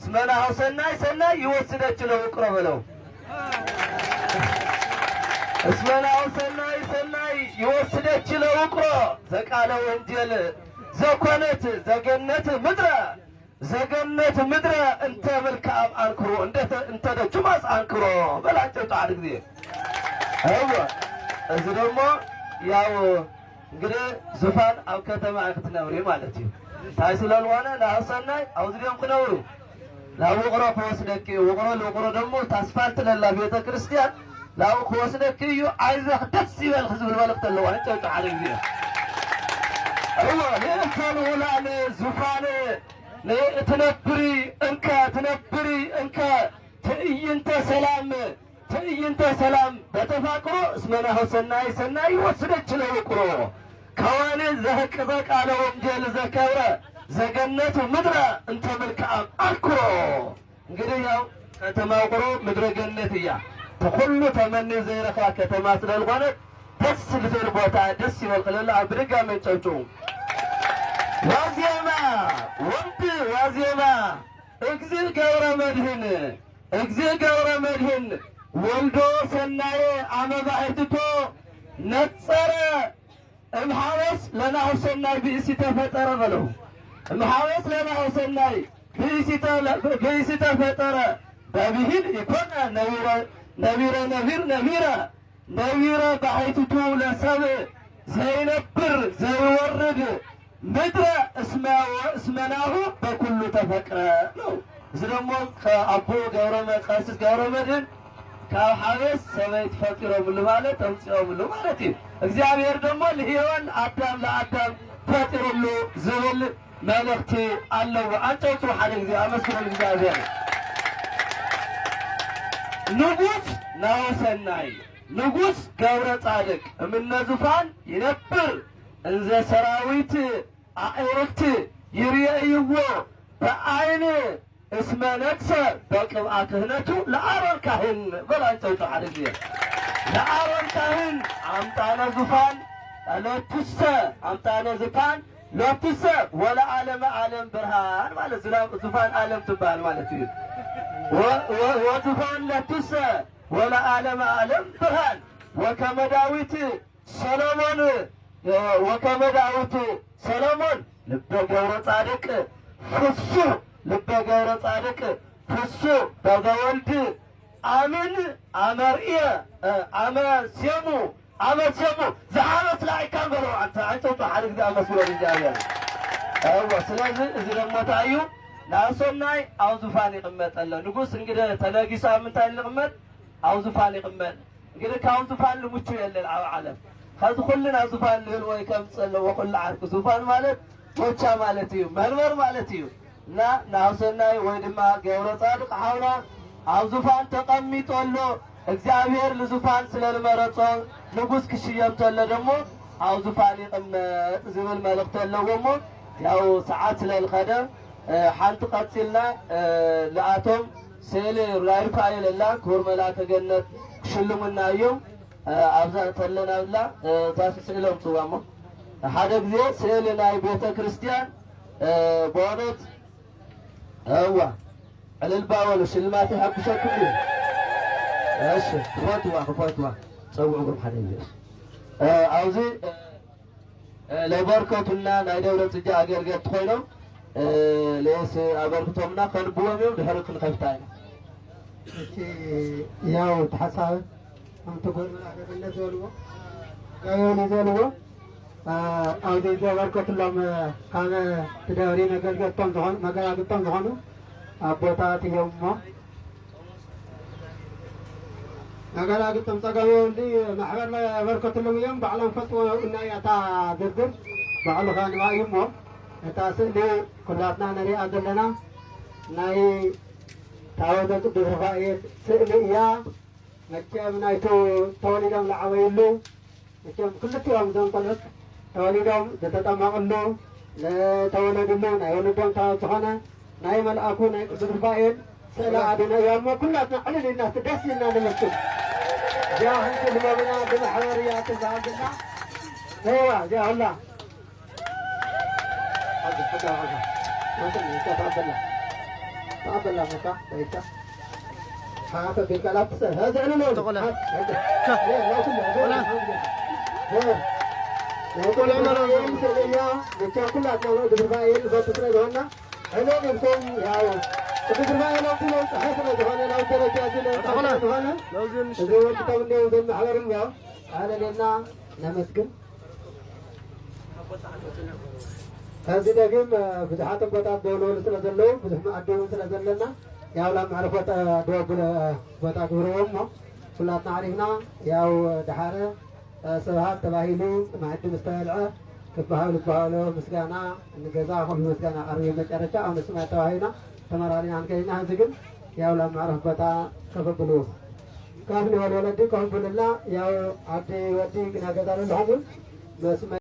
اسمنا سناي يوسدك لو اقرا بلو اسمنا سناي يوسدك لو اقرا زقاله وانجل زكونت زجنت مدرة زجنت مدرة انت بالكعب انكرو انت دجماس انكرو بلا انت تعرف ذي ايوه ازدمو ያው እንግዲህ ዙፋን አብ ከተማ አክትነብሪ ማለት ነው ታይስላል ዋና ለሐሰናይ አውዝዲም ክነብሩ ላውቅሮ ፈወስደክ ወቅሮ ለቅሮ ደግሞ ታስፋልት ለላ ቤተ ክርስቲያን ላው ፈወስደክ እዩ አይዘህ ደስ ይበል ህዝብ መልእክት ነው አንተ ታሪክ ዲ አይዋ ለካን ወላለ ዙፋን ለትነብሪ እንከ ትዕይንተ ሰላም በተፋቅሮ እስመና ሰናይ ወስደች ለቅሮ ከዋኔ ዘህቅ በቃለ ወንጌል ዘከብረ ዘገነቱ ምድረ እንተ መልክዓም አልኩሮ እንግዲህ ያው ከተማው ምድረ ገነት እያ ተኩሉ ተመኒ ዘይረካ ከተማ ስለልሆነ ደስ ልትል ቦታ ደስ ይበልቅልላ ብድጋ መንጨጩ ዋዜማ እግዚእ ገብረ መድህን ወልዶ ሰናየ አመባእትቶ ነጸረ እምሐወስ ለናሁ ሰናይ ብእሲ ተፈጠረ በለው እምሐወስ ለናሁ ሰናይ ብእሲ ተፈጠረ በብሂል ይኮነ ነቢረ ባሕቲቱ ለሰብእ ዘይነብር ዘይወርድ ምድረ እስመናሁ በኩሉ ተፈቅረ ነው። እዚ ደሞ ከአቦ ቀሲስ ገብረ መድህን ካብ ሓቤስ ሰበይት ፈጢሮምሉ ማለት ተምፂኦምሉ ማለት እዩ። እግዚአብሔር ደግሞ ለሔዋን አዳም ለአዳም ፈጢሩሉ ዝብል መልእክቲ ኣለዎ። አንጨውቱ ሓደ ጊዜ አመስግኑ እግዚአብሔር። ንጉስ ገብረ ጻድቅ እምነ ዙፋን ይነብር እንዘ ሰራዊት አእርክት ይርአይዎ በአይን እስመ ነግሰ በቅብአ ክህነቱ ለአሮን ካህን በላንጨው ተሐደ ጊዜ ለአሮን ካህን አምጣነ ዙፋን ሎቱሰ ወለዓለመ ዓለም ብርሃን ማለት ዙፋን ዓለም ትባል ማለት እዩ። ወዙፋን ለቱሰ ወለዓለመ ዓለም ብርሃን ወከመ ዳዊት ሰሎሞን ልበ ገብረ ጻድቅ ፍሱሕ በዘወልድ አምን አመርየ አመሴሙ ዝዓመት ላይካን በለው አንተ ሓደ ጊዜ አመስግኖ እግዚአብሔር። ስለዚህ እዚ ደሞ ታዩ ናብ ሰናይ ኣብ ዙፋን ይቕመጥ ኣሎ ንጉስ እንግዲህ ተለጊሳ ምንታይ ንቕመጥ ኣብ ዙፋን ይቕመጥ እንግዲህ ካብ ዙፋን ልሙቹ የለን ኣብ ዓለም ከዚ ኩሉ ናብ ዙፋን ልብል ወይ ከምፅ ኣለዎ ኩሉ ዓርኩ ዙፋን ማለት ሞቻ ማለት እዩ መንበር ማለት እዩ እና ናብ ሰናይ ወይ ድማ ገብረ ጻድቅ ሓውና ኣብ ዙፋን ተቐሚጦ ኣሎ እግዚአብሔር ለዙፋን ስለልመረጾ ንጉስ ክሽየም ተለ ደግሞ ኣብ ዙፋን ይቕመጥ ዝብል መልእክቲ ኣለዎ እሞ ያው ሰዓት ስለልኸደ ሓንቲ ቀፂልና ለኣቶም ስእሊ ራይፋኤል ኣላ ክቡር መልአከ ገነት ክሽልሙና እዮም ኣብዛ ተለና ብላ ታስ ስእሎም ጽዋ እሞ ሓደ ጊዜ ስእሊ ናይ ቤተ ክርስቲያን በእውነት እዋ ዕልልባ በሉ ሽልማት ይሓኩሰኩም እዩ እሺ ክፈትዋ ፀውዑኩም ሓደ ጊዜ ኣብዚ ለበርከቱና ናይ ደብረ ጽጌ ኣገልገልቲ ኮይኖም ለስ ኣበርክቶምና ከንብቦም እዮም ድሕሪ ክንከፍታ ኢና እቲ ያው ተሓሳብ ከምቲ ጎል መላእክትነት ዝበልዎ ጋዮን ዝበልዎ ኣብዚ ዘበርከትሎም ካነ ትደብሪ መገልገልቶም ዝኾኑ መገላግልቶም ዝኾኑ ኣቦታት እዮም እሞ መገላግልቶም ፀገብ የብሉ ማሕበር መበርከትሎም እዮም ባዕሎም ፈጥዎ እናይ እታ ዝርዝር ባዕሉ ከንባ እዩ እሞ እታ ስእሊ ኩላትና ንሪኣ ዘለና ናይ ታወተ ቅዱስ ሩፋኤል ስእሊ እያ። መቸም ናይቱ ተወሊዶም ዝዓበይሉ መቸም ክልቲኦም እዞም ቆልዑት ተወሊዶም ዝተጠመቕሉ ዝተወለድሉ ናይ ወለዶም ታወት ዝኾነ ናይ መልአኩ ናይ ቅዱስ ሩፋኤል ስእሊ ኣድነ እያ እሞ ኩላትና ዕልል ኢልና ደስ ኢልና ንመስል እዚኣ ክንቲ ልመብና ብማሕበር እያ ትዛሃብና ነይዋ እዚኣ ሁላ تقبل لك هيك حاطط في الكلام هذا انا لو تقول لا كل عمر كلها تقول بالربايل بتطلع هنا انا نكون يا بالربايل لو تقول حسب هنا لو ترى كذا هنا لو زين زين تقول لي زين حوار الله على لنا نمسكن هذه دقيم بزحات بوتا دولو سلازلو بزحما أدوم سلازلنا ياو لام عرفت دو بوتا دورهم ما كلنا عرفنا ياو دحارة سبعات تباهيلو مع مستهلعة كبهاولو مسكانا نجزاهم مسكانا أروي مجرشة أو نسمع تباهينا تمراري عن كينا هزقن ياو لام عرف بوتا كفبلو كافني والولدي كفبل الله ياو عدي ودي كنا كذا لهم مسمع